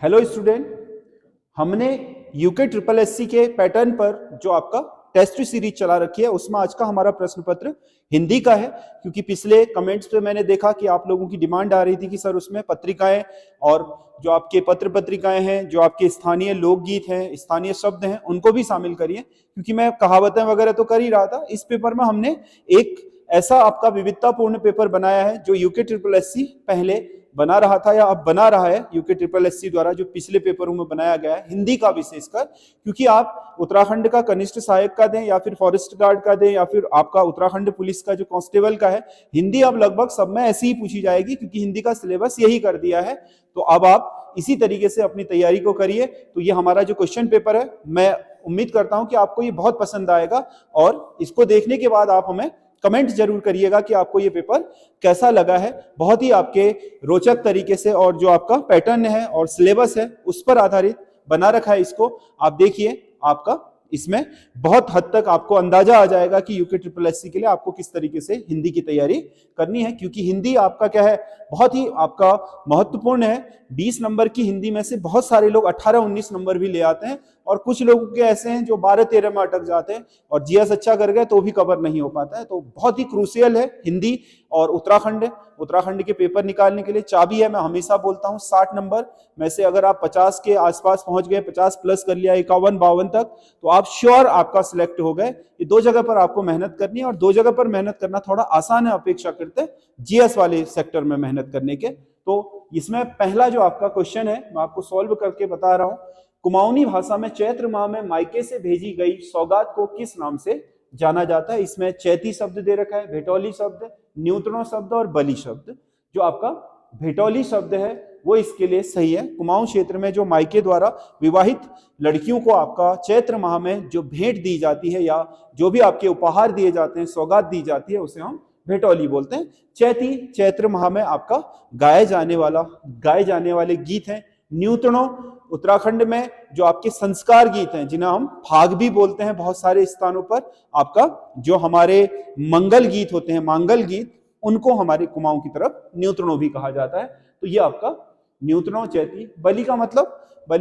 Hello student, हमने UK triple SC के pattern पर जो आपका टेस्ट सीरीज चला रखी है उसमें आज का हमारा प्रश्न पत्र हिंदी का है। क्योंकि पिछले कमेंट्स पे मैंने देखा कि आप लोगों की डिमांड आ रही थी कि सर उसमें पत्रिकाएं और जो आपके पत्र पत्रिकाएं हैं, जो आपके स्थानीय लोकगीत हैं, स्थानीय शब्द हैं, उनको भी शामिल करिए। क्योंकि मैं कहावतें वगैरह तो कर ही रहा था, इस पेपर में हमने एक ऐसा आपका विविधतापूर्ण पेपर बनाया है जो यूके ट्रिपल एससी पहले बना रहा था या अब बना रहा है यूके ट्रिपल एससी द्वारा, जो पिछले पेपरों में बनाया गया है हिंदी का विशेषकर। क्योंकि आप उत्तराखंड का कनिष्ठ सहायक का दें या फिर फॉरेस्ट गार्ड का दें या फिर आपका उत्तराखंड पुलिस का जो कांस्टेबल का है, हिंदी अब लगभग सब में ऐसी ही पूछी जाएगी क्योंकि हिंदी का सिलेबस यही कर दिया है। तो अब आप इसी तरीके से अपनी तैयारी को करिए। तो ये हमारा जो क्वेश्चन पेपर है, मैं उम्मीद करता हूं कि आपको ये बहुत पसंद आएगा और इसको देखने के बाद आप हमें कमेंट जरूर करिएगा कि आपको ये पेपर कैसा लगा है। बहुत ही आपके रोचक तरीके से और जो आपका पैटर्न है और सिलेबस है उस पर आधारित बना रखा है। इसको आप देखिए, आपका इसमें बहुत हद तक आपको अंदाजा आ जाएगा कि यूके ट्रिपल एससी के लिए आपको किस तरीके से हिंदी की तैयारी करनी है। क्योंकि हिंदी आपका क्या है, बहुत ही आपका महत्वपूर्ण है। 20 नंबर की हिंदी में से बहुत सारे लोग 18-19 नंबर भी ले आते हैं और कुछ लोग के ऐसे हैं जो 12-13 में अटक जाते हैं और जीएस अच्छा कर गए तो भी कवर नहीं हो पाता है। तो बहुत ही क्रूशियल है हिंदी। और उत्तराखंड के पेपर निकालने के लिए चाबी है, मैं हमेशा बोलता हूं 60 नंबर में से अगर आप 50 के आसपास पहुंच गए, 50 प्लस कर लिया, 51-52 तक, तो आप श्योर आपका सिलेक्ट हो गए। ये दो जगह पर आपको मेहनत करनी है और दो जगह पर मेहनत करना थोड़ा आसान है अपेक्षा करते जीएस वाले सेक्टर में मेहनत करने के। तो इसमें पहला जो आपका क्वेश्चन है मैं आपको सॉल्व करके बता रहा हूं। कुमाऊनी भाषा में चैत्र माह में मायके से भेजी गई सौगात को किस नाम से जाना जाता है? इसमें चैती शब्द दे रखा है, भेटौली शब्द, न्यूत्रणो शब्द और बलि शब्द। जो आपका भेटौली शब्द है वो इसके लिए सही है। कुमाऊं क्षेत्र में जो मायके द्वारा विवाहित लड़कियों को आपका चैत्र माह में जो भेंट दी जाती है या जो भी आपके उपहार दिए जाते हैं, सौगात दी जाती है, उसे हम भेटौली बोलते हैं। चैत्र माह में आपका गाए जाने वाले गीत हैं न्यूतणो। उत्तराखंड में जो आपके संस्कार गीत हैं, जिन्हें हम फाग भी बोलते हैं बहुत सारे स्थानों पर, आपका जो हमारे मंगल गीत होते हैं, मांगल गीत, उनको हमारे कुमाऊं की तरफ न्यूतणो भी कहा जाता है। तो ये आपका न्यूतणो चैती। बलि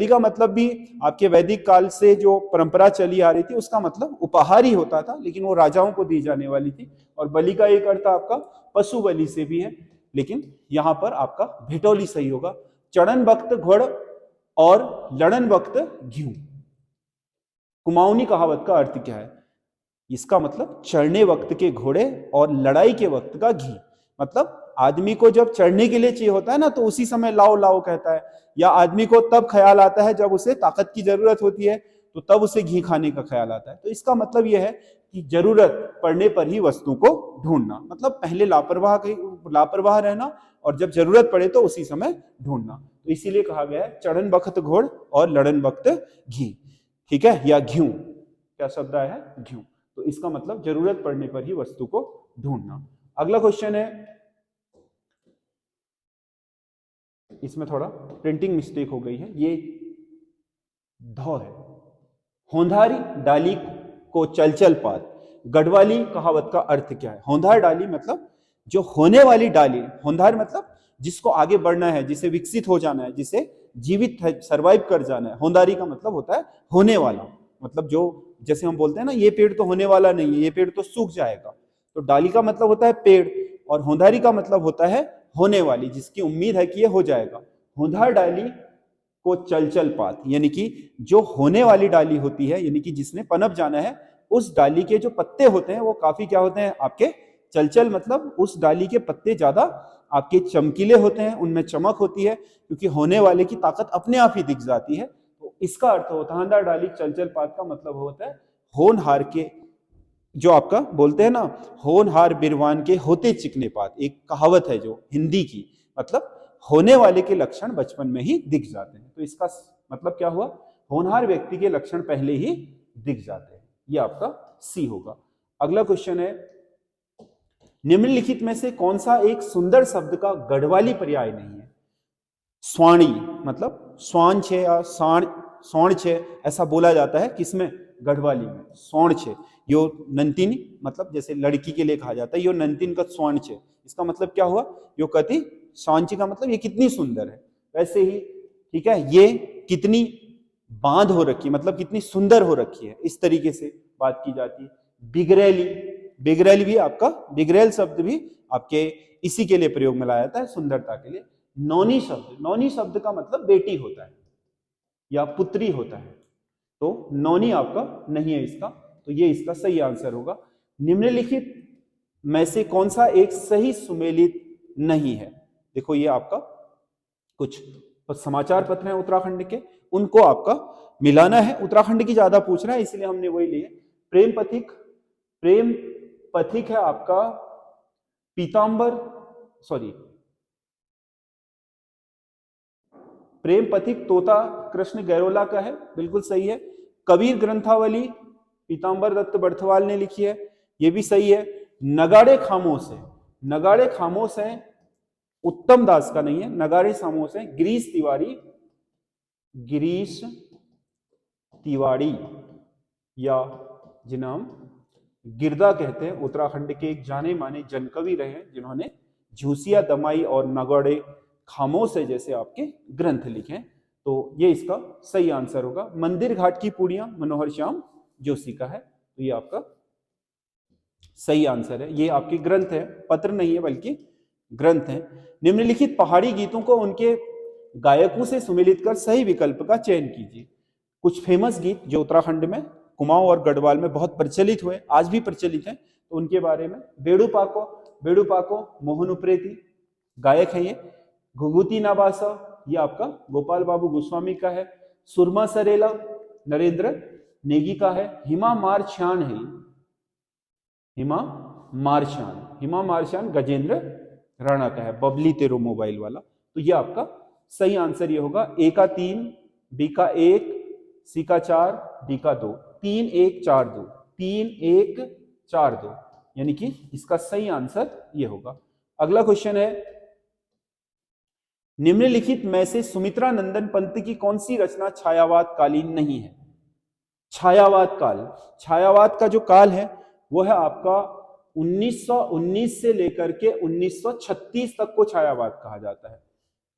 का मतलब भी आपके वैदिक काल से जो परंपरा चली आ रही थी उसका मतलब उपहार ही होता था, लेकिन वो राजाओं को दी जाने वाली थी। और बलि का एक अर्थ आपका पशु बलि से भी है, लेकिन यहां पर आपका भेटौली सही होगा। चढ़न वक्त घोड़ और लड़न वक्त घ्यू, कुमाऊनी कहावत का अर्थ क्या है? इसका मतलब चढ़ने वक्त के घोड़े और लड़ाई के वक्त का घी। मतलब आदमी को जब चढ़ने के लिए चाहिए होता है ना, तो उसी समय लाओ लाओ कहता है, या आदमी को तब ख्याल आता है जब उसे ताकत की जरूरत होती है, तो तब उसे घी खाने का ख्याल आता है। तो इसका मतलब यह है कि जरूरत पड़ने पर ही वस्तु को ढूंढना, मतलब पहले लापरवाह रहना और जब जरूरत पड़े तो उसी समय ढूंढना। तो इसीलिए कहा गया है चढ़न वक्त घोड़ और लड़न वक्त घी। ठीक है, या घ्यू, क्या शब्द आया है? घ्यू। तो इसका मतलब जरूरत पड़ने पर ही वस्तु को ढूंढना। अगला क्वेश्चन है, इसमें थोड़ा प्रिंटिंग मिस्टेक हो गई है, ये ध है। होंधारी डाली को चल चल पात, गढ़वाली कहावत का अर्थ क्या है? होंधार डाली मतलब जो होने वाली डाली, होंधार मतलब जिसको आगे बढ़ना है, जिसे विकसित हो जाना है, जिसे जीवित सरवाइव कर जाना है। होंधारी का मतलब होता है होने वाला, मतलब जो जैसे हम बोलते हैं ना, ये पेड़ तो होने वाला नहीं है, ये पेड़ तो सूख जाएगा। तो डाली का मतलब होता है पेड़ और होंधारी का मतलब होता है होने वाली, जिसकी उम्मीद है कि ये हो जाएगा। होंधार डाली को चल चल पात, यानी कि जो होने वाली डाली होती है, यानी कि जिसने पनप जाना है, उस डाली के जो पत्ते होते हैं वो काफी क्या होते हैं आपके चलचल, मतलब उस डाली के पत्ते ज्यादा आपके चमकीले होते हैं, उनमें चमक होती है, क्योंकि होने वाले की ताकत अपने आप ही दिख जाती है। तो इसका अर्थ होता है होंधार डाली चलचल पात का मतलब होता है होनहार के, जो आपका बोलते हैं ना, होनहार बिरवान के होते चिकने पात, एक कहावत है जो हिंदी की, मतलब होने वाले के लक्षण बचपन में ही दिख जाते हैं। तो इसका मतलब क्या हुआ? होनहार व्यक्ति के लक्षण पहले ही दिख जाते हैं। ये आपका सी होगा। अगला क्वेश्चन है, निम्नलिखित में से कौन सा एक सुंदर शब्द का गढ़वाली पर्याय नहीं है? स्वाणी, मतलब स्वान छे या सौण छे, ऐसा बोला जाता है किसमें? गढ़वाली में। सौण छे, यो नंतिनी, मतलब जैसे लड़की के लिए कहा जाता है यो नंतिन का स्वर्ण छे, इसका मतलब क्या हुआ? यो कति सांची का मतलब ये कितनी सुंदर है। वैसे ही ठीक है, ये कितनी बांध हो रखी है, मतलब कितनी सुंदर हो रखी है, इस तरीके से बात की जाती है। बिगड़ैली, बिगड़ैल भी आपका, बिगड़ैल शब्द भी आपके इसी के लिए प्रयोग में लाया जाता है, सुंदरता के लिए। नौनी शब्द, नौनी शब्द का मतलब बेटी होता है या पुत्री होता है, तो नौनी आपका नहीं है इसका, तो ये इसका सही आंसर होगा। निम्नलिखित में से कौन सा एक सही सुमेलित नहीं है? देखो ये आपका कुछ समाचार पत्र हैं उत्तराखंड के, उनको आपका मिलाना है। उत्तराखंड की ज्यादा पूछ रहा है इसलिए हमने वही लिए। प्रेम पथिक, प्रेम पथिक है आपका पीतांबर, सॉरी, प्रेम पथिक तोता कृष्ण गैरोला का है, बिल्कुल सही है। कबीर ग्रंथावली पीतांबर दत्त बर्थवाल ने लिखी है, ये भी सही है। नगाड़े खामोश है, नगाड़े खामोश है उत्तम दास का नहीं है, नगाड़े खामोश है गिरीश तिवारी, गिरीश तिवारी या जिन्हें हम गिरदा कहते हैं, उत्तराखंड के एक जाने माने जनकवि रहे हैं जिन्होंने झूसिया दमाई और नगाड़े खामोश है जैसे आपके ग्रंथ लिखे हैं, तो ये इसका सही आंसर होगा। मंदिर घाट की पूड़ियां मनोहर श्याम जोशी का है, तो ये आपका सही आंसर है। ये आपके ग्रंथ है, पत्र नहीं है बल्कि ग्रंथ है। निम्नलिखित पहाड़ी गीतों को उनके गायकों से सुमेलित कर सही विकल्प का चयन कीजिए। कुछ फेमस गीत जो उत्तराखंड में कुमाऊं और गढ़वाल में बहुत प्रचलित हुए, आज भी प्रचलित हैं, तो उनके बारे में। बेड़ू पाको, बेड़ू पाको मोहन उप्रेती गायक है ये। घुघुती नाबासा ये आपका गोपाल बाबू गोस्वामी का है। सुरमा सरेला नरेंद्र नेगी का है। हिमा मारछान है, हिमा मारछान, हिमा मारछान गजेंद्र राणा का है, बबली तेरो मोबाइल वाला। तो ये आपका सही आंसर ये होगा। ए का 3, बी का 1, सी का 4, डी का 2, 3 1 4 2, 3 1 4 2, यानी कि इसका सही आंसर ये होगा। अगला क्वेश्चन है, निम्नलिखित में से सुमित्रा नंदन पंत की कौन सी रचना छायावाद कालीन नहीं है? छायावाद काल, छायावाद का जो काल है वो है आपका 1919 से लेकर के 1936 तक को छायावाद कहा जाता है।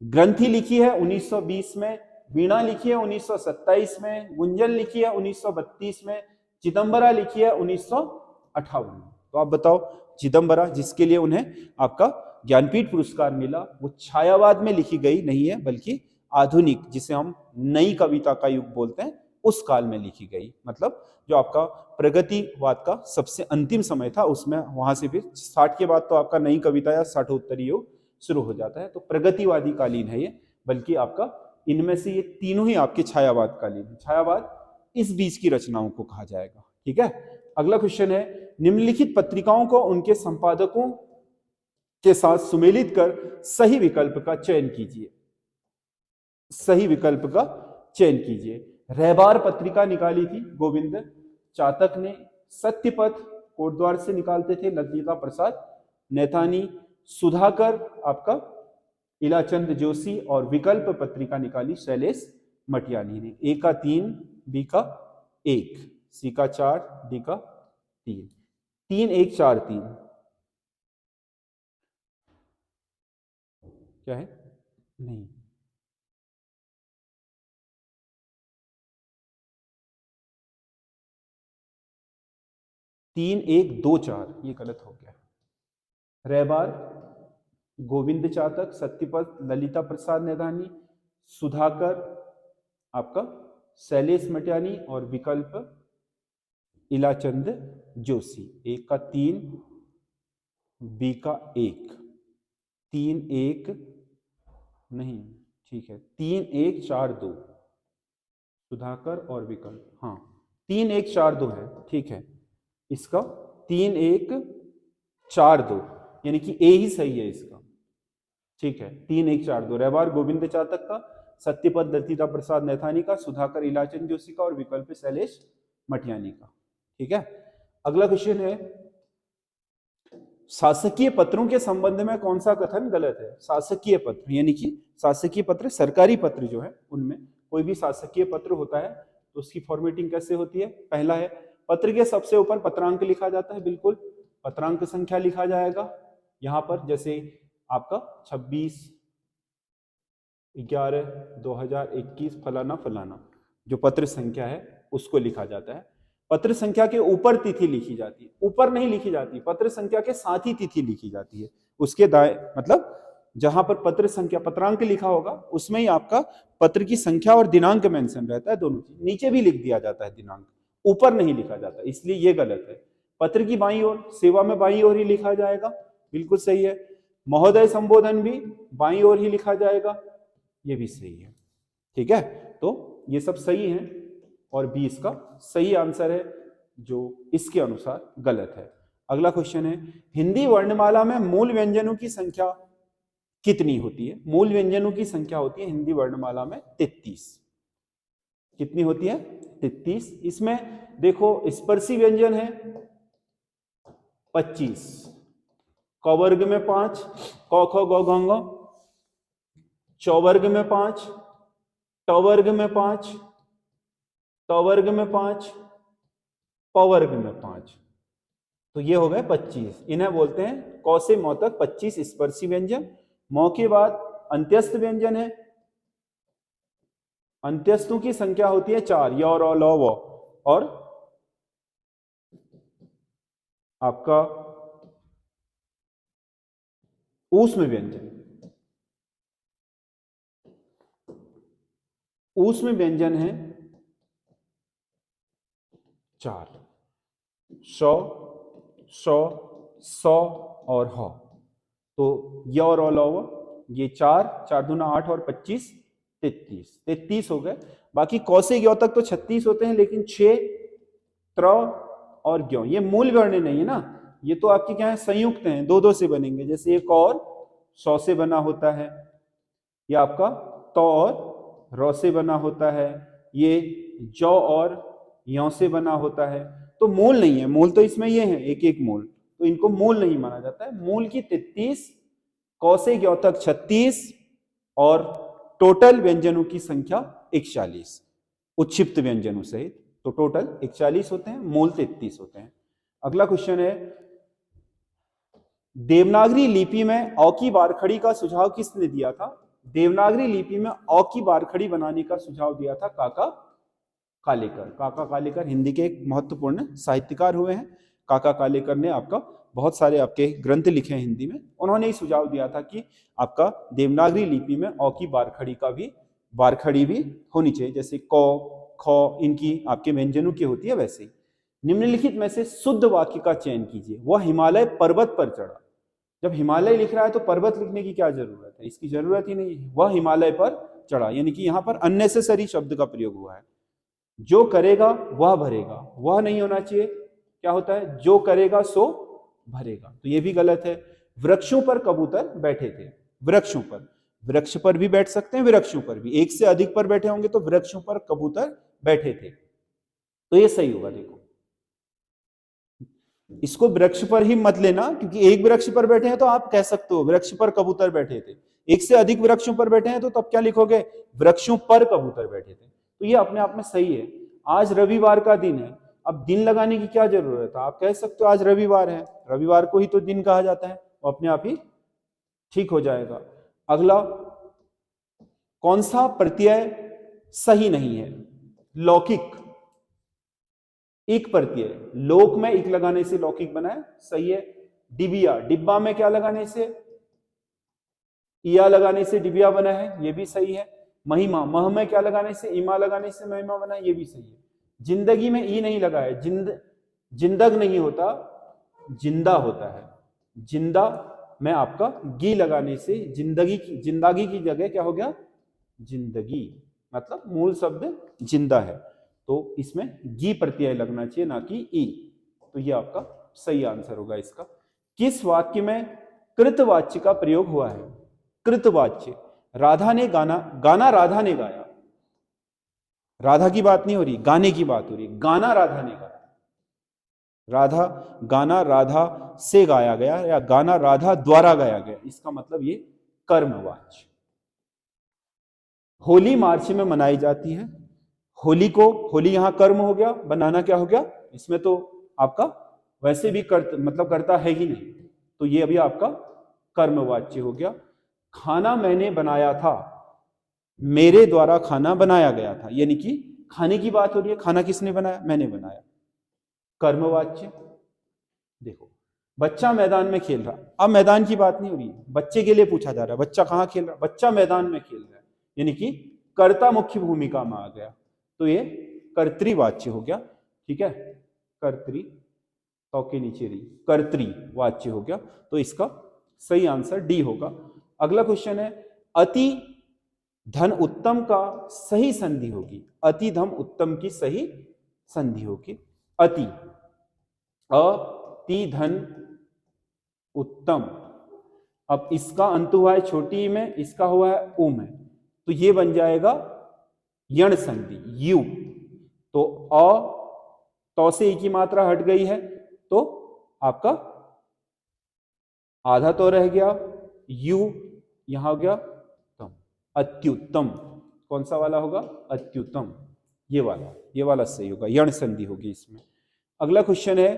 ग्रंथि लिखी है 1920 में, वीणा लिखी है 1927 में, गुंजन लिखी है 1932 में, चिदंबरा लिखी है 1958 में। तो आप बताओ, चिदंबरा जिसके लिए उन्हें आपका ज्ञानपीठ पुरस्कार मिला, वो छायावाद में लिखी गई नहीं है बल्कि आधुनिक, जिसे हम नई कविता का युग बोलते हैं, उस काल में लिखी गई। मतलब जो आपका प्रगतिवाद का सबसे अंतिम समय था उसमें, वहां से फिर 60 के बाद तो आपका नई कविता या साठोत्तरी युग शुरू हो जाता है, तो प्रगतिवादी कालीन है ये। बल्कि आपका इनमें से ये तीनों ही आपके छायावाद कालीन है। छायावाद इस बीच की रचनाओं को कहा जाएगा। ठीक है, अगला क्वेश्चन है, निम्नलिखित पत्रिकाओं को उनके संपादकों के साथ सुमेलित कर सही विकल्प का चयन कीजिए। सही विकल्प का चयन कीजिए। रहबार पत्रिका निकाली थी गोविंद चातक ने। सत्यपथ कोटद्वार से निकालते थे ललिता प्रसाद नैथानी। सुधाकर आपका इलाचंद जोशी, और विकल्प पत्रिका निकाली शैलेश मटियानी ने। ए का 3, बी का 1, सी का 4, डी का 3, 3 1 4 3 क्या है? नहीं, 3 1 2 4 ये गलत हो गया। रहबार गोविंद चातक, सत्यपथ ललिता प्रसाद नैथानी, सुधाकर आपका शैलेश मटियानी, और विकल्प इलाचंद जोशी। एक का 3, बी का 1, 3 1 नहीं, ठीक है, 3 1 4 2 सुधाकर और विकल्प, हाँ 3 1 4 2 है, ठीक है। इसका 3 1 4 2 यानी कि ए ही सही है इसका। ठीक है, 3 1 4 2 रहबार गोविंद चातक का, सत्यपथ ललिता प्रसाद नैथानी का, सुधाकर इलाचंद जोशी का, और विकल्प शैलेश मटियानी का। ठीक है, अगला क्वेश्चन है, शासकीय पत्रों के संबंध में कौन सा कथन गलत है? शासकीय पत्र यानी कि शासकीय पत्र, सरकारी पत्र जो है उनमें कोई भी शासकीय पत्र होता है तो उसकी फॉर्मेटिंग कैसे होती है? पहला है, पत्र के सबसे ऊपर पत्रांक लिखा जाता है, बिल्कुल पत्रांक संख्या लिखा जाएगा यहां पर, जैसे आपका 26 11/2021 फलाना फलाना जो पत्र संख्या है उसको लिखा जाता है। पत्र संख्या के ऊपर तिथि लिखी जाती है, ऊपर नहीं लिखी जाती, पत्र संख्या के साथ ही तिथि लिखी जाती है। उसके दाएं मतलब जहां पर पत्र संख्या पत्रांक लिखा होगा उसमें ही आपका पत्र की संख्या और दिनांक मेंशन रहता है, दोनों चीज नीचे भी लिख दिया जाता है दिनांक, ऊपर नहीं लिखा जाता, इसलिए ये गलत है। पत्र की बाईं ओर, सेवा में बाईं ओर ही लिखा जाएगा, बिल्कुल सही है। महोदय संबोधन भी बाईं ओर ही लिखा जाएगा, ये भी सही है। ठीक है, तो ये सब सही है और बी इसका सही आंसर है, जो इसके अनुसार गलत है। अगला क्वेश्चन है, हिंदी वर्णमाला में मूल व्यंजनों की संख्या कितनी होती है? मूल व्यंजनों की संख्या होती है हिंदी वर्णमाला में 33। कितनी होती है? 33। इसमें देखो स्पर्शी व्यंजन है 25, क वर्ग में 5, क ख ग घ ङ, च वर्ग में 5, ट वर्ग में 5, त वर्ग में 5, प वर्ग में 5, तो ये हो गए 25। इन्हें बोलते हैं क से म तक 25 स्पर्शी व्यंजन। म के बाद अंत्यस्थ व्यंजन है, अंत्यस्थों की संख्या होती है 4, य र ल व, और आपका ऊष्म व्यंजन, ऊष्म व्यंजन है 4, श, श, स और ह। तो य और ल व ये 4, 4 दूना 8 और 25 33 हो गए। बाकी क से य तक तो 36 होते हैं, लेकिन 6, त्र और ग्यों ये मूल वर्ण नहीं है ना, ये तो आपके क्या है संयुक्त हैं, दो दो से बनेंगे। जैसे एक और सौ से बना होता है, ये आपका त और र से बना होता है, ये ज और यों से बना होता है। तो मूल नहीं है, मूल तो इसमें ये है एक एक मूल, तो इनको मूल नहीं माना जाता है। मूल की 33, क से ग्यों तक 36 और टोटल व्यंजनों की संख्या 41 उच्छिप्त व्यंजनों सहित, तो टोटल 41 होते हैं, मूल 33 होते हैं। अगला क्वेश्चन है, देवनागरी लिपि में अ की बारखड़ी का सुझाव किसने दिया था? देवनागरी लिपि में अ की बारखड़ी बनाने का सुझाव दिया था काका कालेकर। काका कालेकर हिंदी के एक महत्वपूर्ण साहित्यकार हुए हैं। काका कालेकर ने आपका बहुत सारे आपके ग्रंथ लिखे हैं हिंदी में, उन्होंने ही सुझाव दिया था कि आपका देवनागरी लिपि में अ की बारखड़ी भी होनी चाहिए, जैसे क ख इनकी आपके व्यंजनों की होती है वैसे ही। निम्नलिखित में से शुद्ध वाक्य का चयन कीजिए। वह हिमालय पर्वत पर चढ़ा। जब हिमालय लिख रहा है तो पर्वत लिखने की क्या जरूरत है? इसकी जरूरत ही नहीं है। वह हिमालय पर चढ़ा, यानी कि यहां पर अननेसेसरी शब्द का प्रयोग हुआ है। जो करेगा वह भरेगा, वह नहीं होना चाहिए, क्या होता है? जो करेगा सो भरेगा, तो ये भी गलत है। वृक्षों पर कबूतर बैठे थे। वृक्षों पर, वृक्ष पर भी बैठ सकते हैं, वृक्षों पर भी, एक से अधिक पर बैठे होंगे तो वृक्षों पर कबूतर बैठे थे, तो ये सही होगा। देखो इसको वृक्ष पर ही मत लेना, क्योंकि एक वृक्ष पर बैठे हैं तो आप कह सकते हो वृक्ष पर कबूतर बैठे थे। एक से अधिक वृक्षों पर बैठे हैं तो तब क्या लिखोगे? वृक्षों पर कबूतर बैठे थे। तो ये अपने आप में सही है। आज रविवार का दिन है, अब दिन लगाने की क्या जरूरत है? आप कह सकते हो आज रविवार है, रविवार को ही तो दिन कहा जाता है, वो अपने आप ही ठीक हो जाएगा। अगला, कौन सा प्रत्यय सही नहीं है? लौकिक, इक प्रत्यय, लोक में इक लगाने से लौकिक बना है, सही है। डिबिया, डिब्बा में क्या लगाने से? इया लगाने से डिबिया बना है, ये भी सही है। महिमा, मह में क्या लगाने से? इमा लगाने से महिमा बना है, ये भी सही है। जिंदगी में ई नहीं लगा है, जिंदग नहीं होता, जिंदा होता है। जिंदा में आपका गी लगाने से जिंदगी की जगह क्या हो गया? जिंदगी, मतलब मूल शब्द जिंदा है, तो इसमें गी प्रत्यय लगना चाहिए, ना कि ई। तो ये आपका सही आंसर होगा इसका। किस वाक्य में कृतवाच्य का प्रयोग हुआ है? कृतवाच्य, राधा ने गाना राधा ने गाया। राधा की बात नहीं हो रही, गाने की बात हो रही। गाना राधा ने गाया, गाना राधा से गाया गया या गाना राधा द्वारा गाया गया, इसका मतलब ये कर्मवाच्य। होली मार्च में मनाई जाती है। होली यहां कर्म हो गया, बनाना क्या हो गया? इसमें तो आपका वैसे भी करता है ही नहीं, तो ये अभी आपका कर्मवाच्य हो गया। खाना मैंने बनाया था, मेरे द्वारा खाना बनाया गया था, यानी कि खाने की बात हो रही है। खाना किसने बनाया? मैंने बनाया। कर्मवाच्य। देखो, बच्चा मैदान में खेल रहा, अब मैदान की बात नहीं हो रही है, बच्चे के लिए पूछा जा रहा है बच्चा कहाँ खेल रहा? बच्चा मैदान में खेल रहा है, यानी कि कर्ता मुख्य भूमिका में आ गया, तो ये कर्तृवाच्य हो गया। ठीक है, कर्तृ तो के नीचे रही, कर्तृवाच्य हो गया। तो इसका सही आंसर डी होगा। अगला क्वेश्चन है, अति धन उत्तम का सही संधि होगी। अति धम उत्तम की सही संधि होगी अति। अति धन उत्तम, अब इसका अंत हुआ है छोटी ई में, इसका हुआ है ऊ में, तो ये बन जाएगा यण संधि यू। तो अ तो से ई की मात्रा हट गई है, तो आपका आधा तो रह गया, यू यहां हो गया तम, अत्युत्तम। कौन सा वाला होगा? अत्युत्तम, ये वाला सही होगा, यण संधि होगी इसमें। अगला क्वेश्चन है,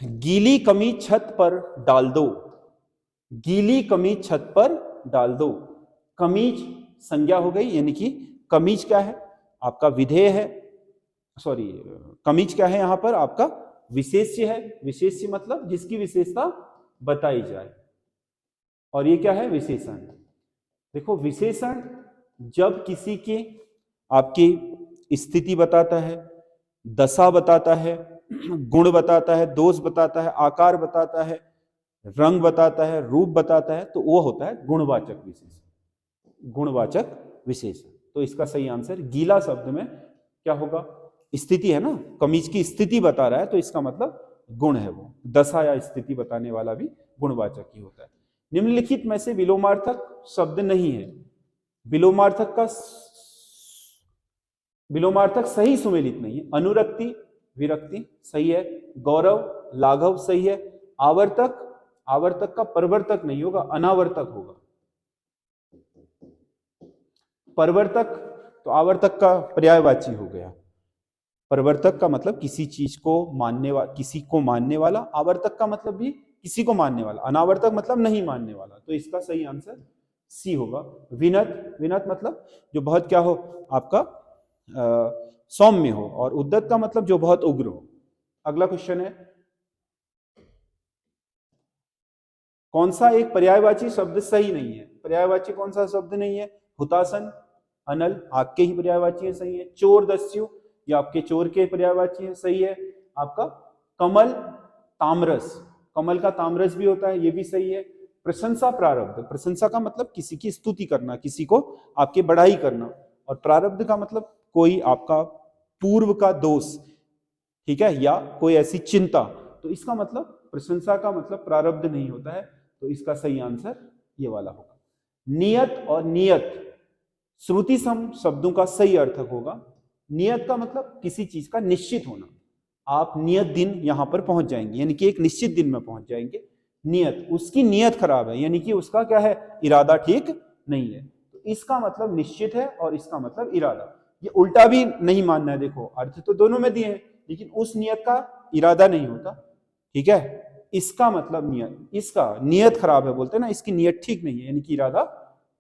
गीली कमीज छत पर डाल दो। गीली कमीज छत पर डाल दो। कमीज संज्ञा हो गई, यानी कि कमीज क्या है? आपका विधेय है, सॉरी कमीज क्या है यहां पर? आपका विशेष्य है। विशेष्य मतलब जिसकी विशेषता बताई जाए, और ये क्या है? विशेषण। देखो, विशेषण जब किसी की आपकी स्थिति बताता है, दशा बताता है, गुण बताता है, दोष बताता है, आकार बताता है, रंग बताता है, रूप बताता है, तो वो होता है गुणवाचक विशेषण। गुणवाचक विशेषण। तो इसका सही आंसर गीला शब्द में क्या होगा? स्थिति है ना, कमीज की स्थिति बता रहा है, तो इसका मतलब गुण है वो। दशा या स्थिति बताने वाला भी गुणवाचक ही होता है। निम्नलिखित में से विलोमार्थक शब्द नहीं है। विलोमार्थक सही सुमेलित नहीं है। अनुरक्ति, विरक्ति सही है। गौरव, लाघव सही है। आवर्तक का परवर्तक नहीं होगा, अनावर्तक होगा। परवर्तक तो आवर्तक का पर्यायवाची हो गया। परवर्तक का मतलब किसी चीज को मानने वाला, किसी को मानने वाला। आवर्तक का मतलब भी किसी को मानने वाला। अनावर्तक मतलब नहीं मानने वाला। तो इसका सही आंसर सी होगा। विनत, विनत मतलब जो बहुत क्या हो, आपका सौम्य हो। और उद्दत का मतलब जो बहुत उग्र हो। अगला क्वेश्चन है, कौन सा एक पर्यायवाची शब्द सही नहीं है? पर्यायवाची कौन सा शब्द नहीं है? हुतासन, अनल आपके ही पर्यायवाची है, सही है। चोर, दस्यु ये आपके चोर के पर्यायवाची है, सही है। आपका कमल, तामरस, कमल का तामरस भी होता है, ये भी सही है। प्रशंसा, प्रारब्ध, प्रशंसा का मतलब किसी की स्तुति करना, किसी को आपके बढ़ाई करना। और प्रारब्ध का मतलब कोई आपका पूर्व का दोष, ठीक है, या कोई ऐसी चिंता। तो इसका मतलब प्रशंसा का मतलब प्रारब्ध नहीं होता है। तो इसका सही आंसर ये वाला होगा। नियत और नियत श्रुति सम शब्दों का सही अर्थक होगा। नियत का मतलब किसी चीज का निश्चित होना। आप नियत दिन यहां पर पहुंच जाएंगे, यानी कि एक निश्चित दिन में पहुंच जाएंगे। नियत, उसकी नियत खराब है, यानी कि उसका क्या है? इरादा ठीक नहीं है। तो इसका मतलब निश्चित है और इसका मतलब इरादा। ये उल्टा भी नहीं मानना है। देखो, अर्थ तो दोनों में दिए हैं, लेकिन उस नियत का इरादा नहीं होता। ठीक है, इसका मतलब नियत, इसका नियत खराब है बोलते हैं ना, इसकी नियत ठीक नहीं है, यानी कि इरादा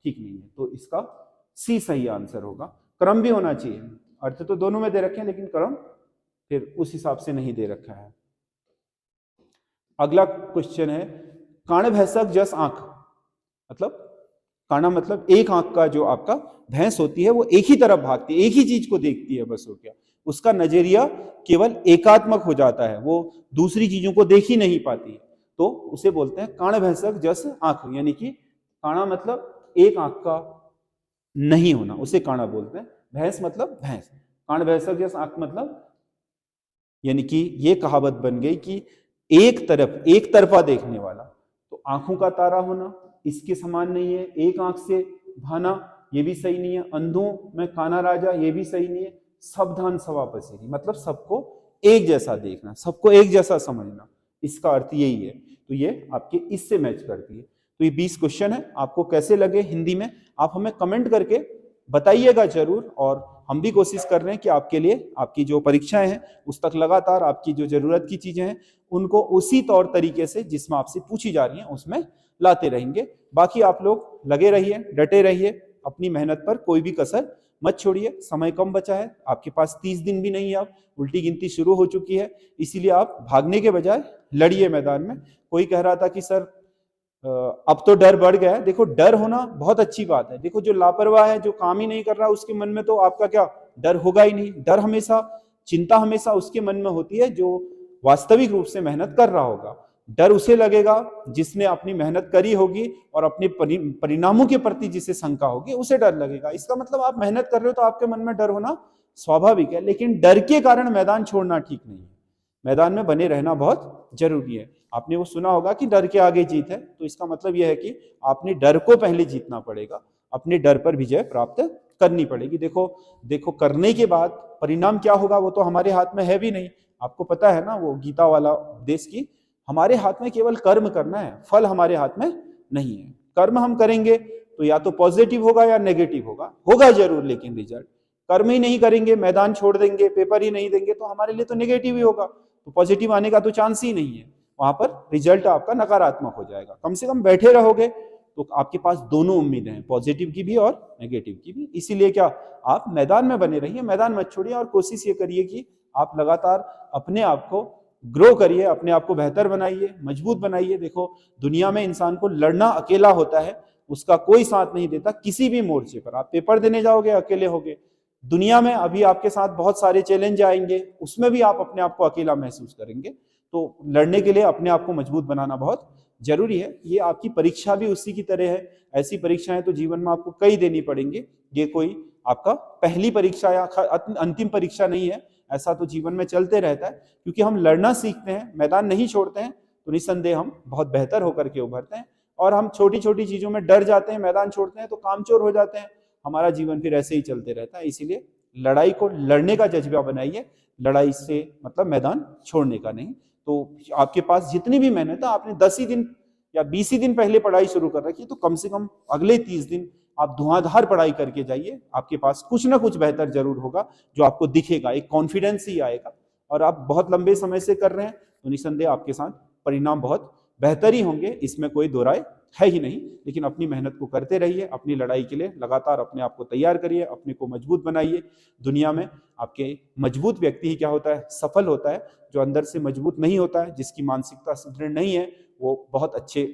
ठीक नहीं है। तो इसका सी सही आंसर होगा। क्रम भी होना चाहिए। अर्थ तो दोनों में दे रखे हैं, लेकिन क्रम फिर उस हिसाब से नहीं दे रखा है। अगला क्वेश्चन है, काण भैंसक जस आंख, मतलब काना मतलब एक आंख का जो आपका भैंस होती है, वो एक ही तरफ भागती है, एक ही चीज को देखती है, बस हो गया। उसका नजरिया केवल एकात्मक हो जाता है, वो दूसरी चीजों को देख ही नहीं पाती। तो उसे बोलते हैं काण भैंसक जस आंख, यानी कि काणा मतलब एक आंख का नहीं होना, उसे काणा बोलते हैं। भैंस मतलब भैंस। काण भैंसक जस आंख मतलब, यानी कि ये कहावत बन गई कि एक तरफा देखने वाला। तो आंखों का तारा होना इसके समान नहीं है। एक आंख से भाना ये भी सही नहीं है। अंधों में काना राजा ये भी सही नहीं है। सबधान सवा पसेरी मतलब सबको एक जैसा देखना, सबको एक जैसा समझना, इसका अर्थ यही है। तो ये आपके इससे मैच करती है। तो ये 20 क्वेश्चन है। आपको कैसे लगे हिंदी में, आप हमें कमेंट करके बताइएगा जरूर। और हम भी कोशिश कर रहे हैं कि आपके लिए, आपकी जो परीक्षाएं हैं उस तक लगातार आपकी जो जरूरत की चीजें हैं उनको उसी तौर तरीके से जिसमें आपसे पूछी जा रही हैं उसमें लाते रहेंगे। बाकी आप लोग लगे रहिए, डटे रहिए, अपनी मेहनत पर कोई भी कसर मत छोड़िए। समय कम बचा है, आपके पास 30 दिन भी नहीं है, आप उल्टी गिनती शुरू हो चुकी है, इसीलिए आप भागने के बजाय लड़िए मैदान में। कोई कह रहा था कि सर अब तो डर बढ़ गया है। देखो, डर होना बहुत अच्छी बात है। देखो, जो लापरवाह है, जो काम ही नहीं कर रहा, उसके मन में तो आपका क्या डर होगा ही नहीं। डर हमेशा, चिंता हमेशा उसके मन में होती है जो वास्तविक रूप से मेहनत कर रहा होगा। डर उसे लगेगा जिसने अपनी मेहनत करी होगी और अपने परिणामों के प्रति जिसे शंका होगी, उसे डर लगेगा। इसका मतलब आप मेहनत कर रहे हो तो आपके मन में डर होना स्वाभाविक है, लेकिन डर के कारण मैदान छोड़ना ठीक नहीं है। मैदान में बने रहना बहुत जरूरी है। आपने वो सुना होगा कि डर के आगे जीत है, तो इसका मतलब यह है कि आपने डर को पहले जीतना पड़ेगा, अपने डर पर विजय प्राप्त करनी पड़ेगी। देखो करने के बाद परिणाम क्या होगा वो तो हमारे हाथ में है भी नहीं। आपको पता है ना, वो गीता वाला उपदेश की, हमारे हाथ में केवल कर्म करना है, फल हमारे हाथ में नहीं है। कर्म हम करेंगे तो या तो पॉजिटिव होगा या नेगेटिव होगा जरूर, लेकिन रिजल्ट, कर्म ही नहीं करेंगे, मैदान छोड़ देंगे, पेपर ही नहीं देंगे, तो हमारे लिए तो नेगेटिव ही होगा, तो पॉजिटिव आने का तो चांस ही नहीं है। वहां पर रिजल्ट आपका नकारात्मक हो जाएगा। कम से कम बैठे रहोगे तो आपके पास दोनों उम्मीदें हैं, पॉजिटिव की भी और नेगेटिव की भी। इसीलिए क्या, आप मैदान में बने रहिए, मैदान मत छोड़िए, और कोशिश ये करिए कि आप लगातार अपने आप को ग्रो करिए, अपने आप को बेहतर बनाइए, मजबूत बनाइए। देखो, दुनिया में इंसान को लड़ना अकेला होता है, उसका कोई साथ नहीं देता किसी भी मोर्चे पर। आप पेपर देने जाओगे, अकेले होगे। दुनिया में अभी आपके साथ बहुत सारे चैलेंज आएंगे, उसमें भी आप अपने आप को अकेला महसूस करेंगे। तो लड़ने के लिए अपने आप को मजबूत बनाना बहुत जरूरी है। ये आपकी परीक्षा भी उसी की तरह है। ऐसी परीक्षाएं तो जीवन में आपको कई देनी पड़ेंगी। ये कोई आपका पहली परीक्षा या अंतिम परीक्षा नहीं है, ऐसा तो जीवन में चलते रहता है। क्योंकि हम लड़ना सीखते हैं, मैदान नहीं छोड़ते हैं, तो निस्संदेह हम बहुत बेहतर होकर के उभरते हैं। और हम छोटी छोटी चीजों में डर जाते हैं, मैदान छोड़ते हैं तो कामचोर हो जाते हैं। हमारा जीवन फिर ऐसे ही चलते रहता है। इसीलिए लड़ाई को लड़ने का जज्बा बनाइए, लड़ाई से मतलब मैदान छोड़ने का नहीं। तो आपके पास जितनी भी मेहनत है, आपने 10 ही दिन या 20 ही दिन पहले पढ़ाई शुरू कर रखी है, तो कम से कम अगले 30 दिन आप धुआंधार पढ़ाई करके जाइए। आपके पास कुछ ना कुछ बेहतर जरूर होगा जो आपको दिखेगा, एक कॉन्फिडेंस ही आएगा। और आप बहुत लंबे समय से कर रहे हैं तो निसंदेह आपके साथ परिणाम बहुत बेहतर ही होंगे, इसमें कोई दो राय है ही नहीं। लेकिन अपनी मेहनत को करते रहिए, अपनी लड़ाई के लिए लगातार अपने आप को तैयार करिए, अपने को मजबूत बनाइए। दुनिया में आपके मजबूत व्यक्ति ही क्या होता है, सफल होता है। जो अंदर से मजबूत नहीं होता है, जिसकी मानसिकता सुदृढ़ नहीं है, वो बहुत अच्छे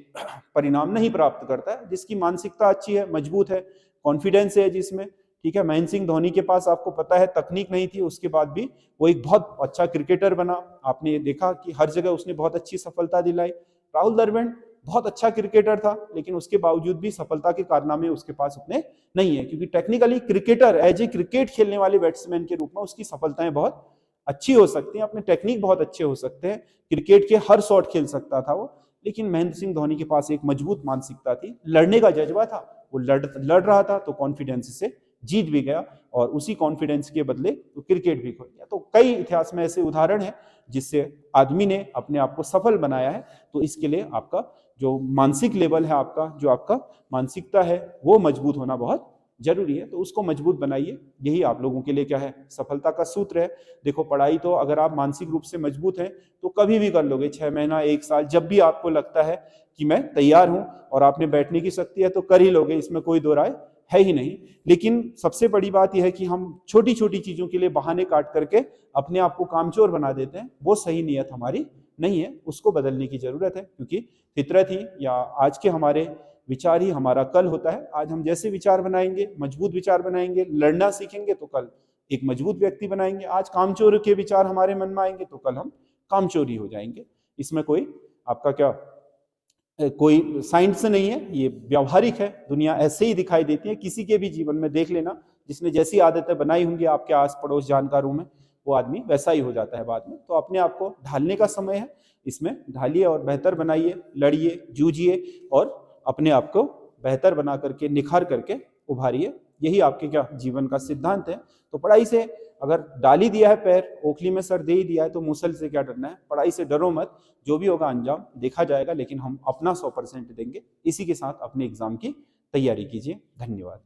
परिणाम नहीं प्राप्त करता है। जिसकी मानसिकता अच्छी है, मजबूत है, कॉन्फिडेंस है जिसमें, ठीक है। महेंद्र सिंह धोनी के पास आपको पता है तकनीक नहीं थी, उसके बाद भी वो एक बहुत अच्छा क्रिकेटर बना। आपने देखा कि हर जगह उसने बहुत अच्छी सफलता दिलाई। राहुल द्रविड़ बहुत अच्छा क्रिकेटर था, लेकिन उसके बावजूद भी सफलता के कारनामे उसके पास उतने नहीं है, क्योंकि technically cricketer, as a cricket खेलने वाले बैट्समैन के रूप में उसकी सफलताएं बहुत अच्छी हो सकती हैं, अपने टेक्निक बहुत अच्छे हो सकते हैं, क्रिकेट के हर शॉट खेल सकता था वो। लेकिन महेंद्र सिंह धोनी के पास एक मजबूत मानसिकता थी, लड़ने का जज्बा था, वो लड़ रहा था, तो कॉन्फिडेंस से जीत भी गया, और उसी कॉन्फिडेंस के बदले तो क्रिकेट भी खो गया। तो कई इतिहास में ऐसे उदाहरण हैं जिससे आदमी ने अपने आप को सफल बनाया है। तो इसके लिए आपका जो मानसिक लेवल है, आपका जो आपका मानसिकता है, वो मजबूत होना बहुत जरूरी है। तो उसको मजबूत बनाइए, यही आप लोगों के लिए क्या है, सफलता का सूत्र है। देखो, पढ़ाई तो अगर आप मानसिक रूप से मजबूत हैं तो कभी भी कर लोगे, 6 महीना, 1 साल, जब भी आपको लगता है कि मैं तैयार हूं और आपने बैठने की शक्ति है तो कर ही लोगे, इसमें कोई दो राय है ही नहीं। लेकिन सबसे बड़ी बात यह है कि हम छोटी छोटी चीजों के लिए बहाने काट करके अपने आप को कामचोर बना देते हैं। वो सही नीयत हमारी नहीं है, उसको बदलने की जरूरत है। क्योंकि फितरत ही या आज के हमारे विचार ही हमारा कल होता है। आज हम जैसे विचार बनाएंगे, मजबूत विचार बनाएंगे, लड़ना सीखेंगे, तो कल एक मजबूत व्यक्ति बनाएंगे। आज कामचोर के विचार हमारे मन में आएंगे तो कल हम कामचोर ही हो जाएंगे। इसमें कोई आपका क्या कोई साइंस नहीं है, ये व्यावहारिक है। दुनिया ऐसे ही दिखाई देती है, किसी के भी जीवन में देख लेना, जिसने जैसी आदतें बनाई होंगी आपके आस पड़ोस जानकारों में, वो आदमी वैसा ही हो जाता है बाद में। तो अपने आप को ढालने का समय है, इसमें ढालिए और बेहतर बनाइए, लड़िए, जूझिए और अपने आप को बेहतर बना करके, निखार करके उभारिए। यही आपके क्या जीवन का सिद्धांत है। तो पढ़ाई से अगर डाल ही दिया है पैर, ओखली में सर दे ही दिया है, तो मुसल से क्या डरना है। पढ़ाई से डरो मत, जो भी होगा अंजाम देखा जाएगा, लेकिन हम अपना 100% देंगे। इसी के साथ अपने एग्जाम की तैयारी कीजिए। धन्यवाद।